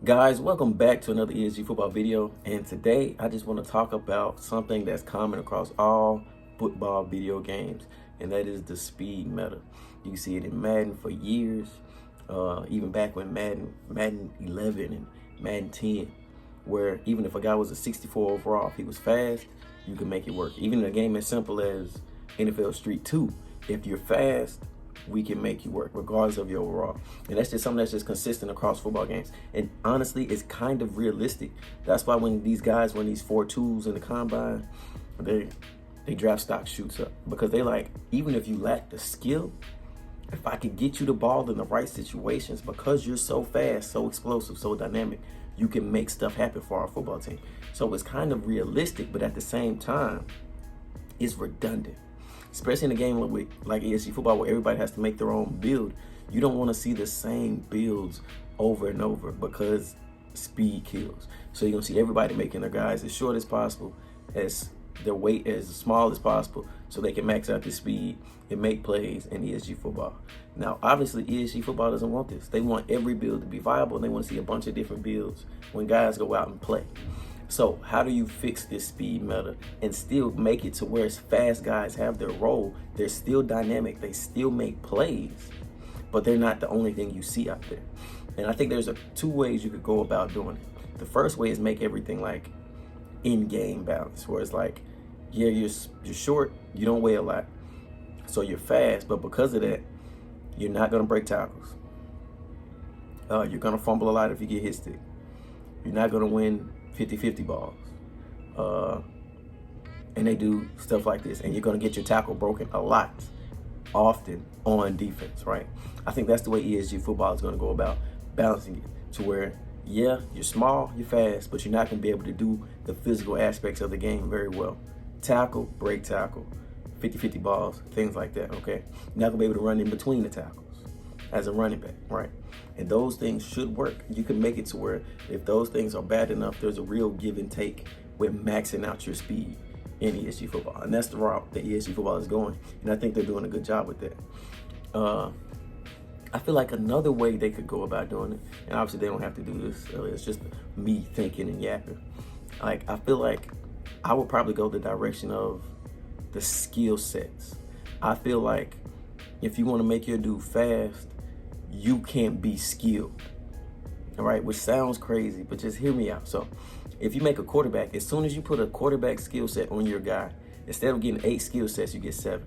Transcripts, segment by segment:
Guys, welcome back to another ESG football video, and today I just want to talk about something that's common across all football video games, and that is the speed meta. You see it in Madden for years, even back when Madden 11 and Madden 10, where even if a guy was a 64 overall, if he was fast, you can make it work. Even in a game as simple as NFL Street 2, if you're fast, we can make you work regardless of your overall. And that's just something that's just consistent across football games. And honestly, it's kind of realistic. That's why when these guys run these 4.2s in the combine, they draft stock shoots up, because they like, even if you lack the skill, if I could get you the ball in the right situations, because you're so fast, so explosive, so dynamic, you can make stuff happen for our football team. So it's kind of realistic, but at the same time, it's redundant. Especially in a game like ESG football, where everybody has to make their own build. You don't want to see the same builds over and over, because speed kills. So you're going to see everybody making their guys as short as possible, as their weight as small as possible, so they can max out their speed and make plays in ESG football. Now, obviously, ESG football doesn't want this. They want every build to be viable, and they want to see a bunch of different builds when guys go out and play. So how do you fix this speed meta and still make it to where as fast guys have their role, they're still dynamic, they still make plays, but they're not the only thing you see out there? And I think there's two ways you could go about doing it. The first way is make everything like in-game balance, where it's like, yeah, you're short, you don't weigh a lot, so you're fast, but because of that, you're not gonna break tackles. You're gonna fumble a lot if you get hit stick. You're not gonna win 50-50 balls, and they do stuff like this, and you're going to get your tackle broken a lot, often on defense, right? I think that's the way ESG football is going to go about balancing it, to where, yeah, you're small, you're fast, but you're not going to be able to do the physical aspects of the game very well. Tackle, break tackle, 50-50 balls, things like that, okay? You're not going to be able to run in between the tackles as a running back, right? And those things should work. You can make it to where if those things are bad enough, there's a real give and take with maxing out your speed in ESG football. And that's the route that ESG football is going. And I think they're doing a good job with that. I feel like another way they could go about doing it, and obviously they don't have to do this, it's just me thinking and yapping. Like, I feel like I would probably go the direction of the skill sets. I feel like if you want to make your dude fast, you can't be skilled, all right? Which sounds crazy, but just hear me out. So if you make a quarterback, as soon as you put a quarterback skill set on your guy, instead of getting 8 skill sets, you get 7.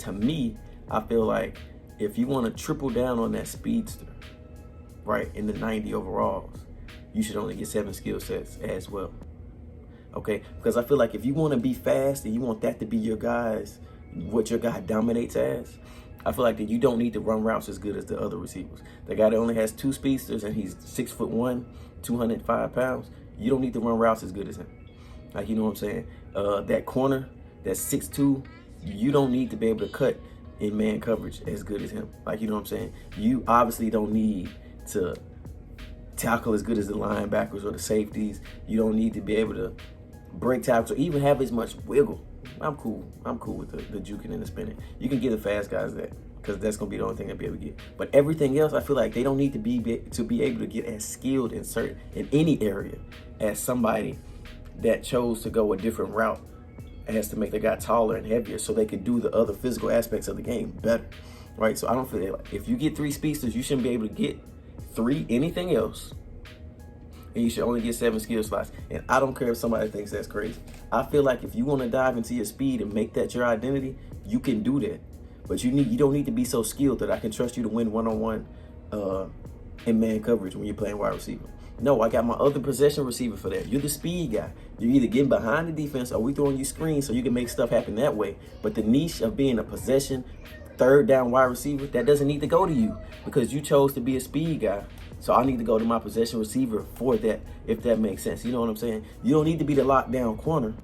To me, I feel like if you want to triple down on that speedster, right, in the 90 overalls, you should only get 7 skill sets as well, okay? Because I feel like if you want to be fast and you want that to be your guys, what your guy dominates as, I feel like that you don't need to run routes as good as the other receivers. The guy that only has 2 speedsters and he's 6'1", 205 pounds, you don't need to run routes as good as him. Like, you know what I'm saying? That corner, that's 6'2", you don't need to be able to cut in man coverage as good as him. Like, you know what I'm saying? You obviously don't need to tackle as good as the linebackers or the safeties. You don't need to be able to break tackles or even have as much wiggle. I'm cool with the juking and the spinning. You can give the fast guys that, because that's gonna be the only thing they'll be able to get. But everything else, I feel like they don't need to be able to get as skilled in any area as somebody that chose to go a different route, as to make the guy taller and heavier, so they could do the other physical aspects of the game better, right? So I don't feel like if you get 3 speedsters, you shouldn't be able to get 3 anything else. And you should only get 7 skill slots. And I don't care if somebody thinks that's crazy. I feel like if you want to dive into your speed and make that your identity, you can do that. But you don't need to be so skilled that I can trust you to win one-on-one in man coverage when you're playing wide receiver. No, I got my other possession receiver for that. You're the speed guy. You're either getting behind the defense or we throwing you screens so you can make stuff happen that way. But the niche of being a possession, 3rd down wide receiver, that doesn't need to go to you, because you chose to be a speed guy. So I need to go to my possession receiver for that, if that makes sense. You know what I'm saying? You don't need to be the lockdown corner,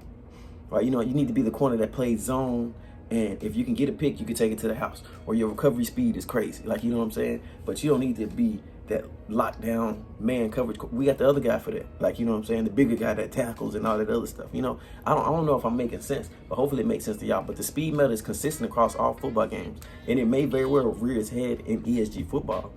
right? You know, you need to be the corner that plays zone, and if you can get a pick, you can take it to the house, or your recovery speed is crazy. Like, you know what I'm saying? But you don't need to be that lockdown man coverage. We got the other guy for that. Like, you know what I'm saying? The bigger guy that tackles and all that other stuff. You know, I don't know if I'm making sense, but hopefully it makes sense to y'all. But the speed meta is consistent across all football games, and it may very well rear its head in ESG football.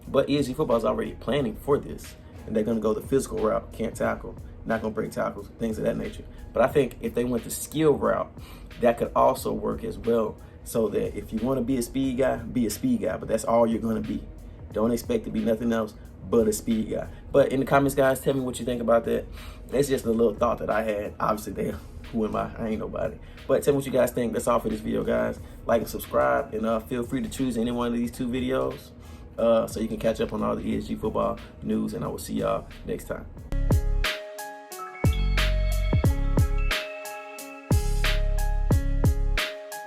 But ESG football is already planning for this. and they're going to go the physical route, can't tackle, not going to break tackles, things of that nature. But I think if they went the skill route, that could also work as well. So that if you want to be a speed guy, be a speed guy, but that's all you're going to be. Don't expect to be nothing else but a speed guy. But in the comments, guys, tell me what you think about that. That's just a little thought that I had. Obviously, who am I? I ain't nobody. But tell me what you guys think. That's all for this video, guys. Like and subscribe, and feel free to choose any one of these 2 videos so you can catch up on all the ESG football news, and I will see y'all next time.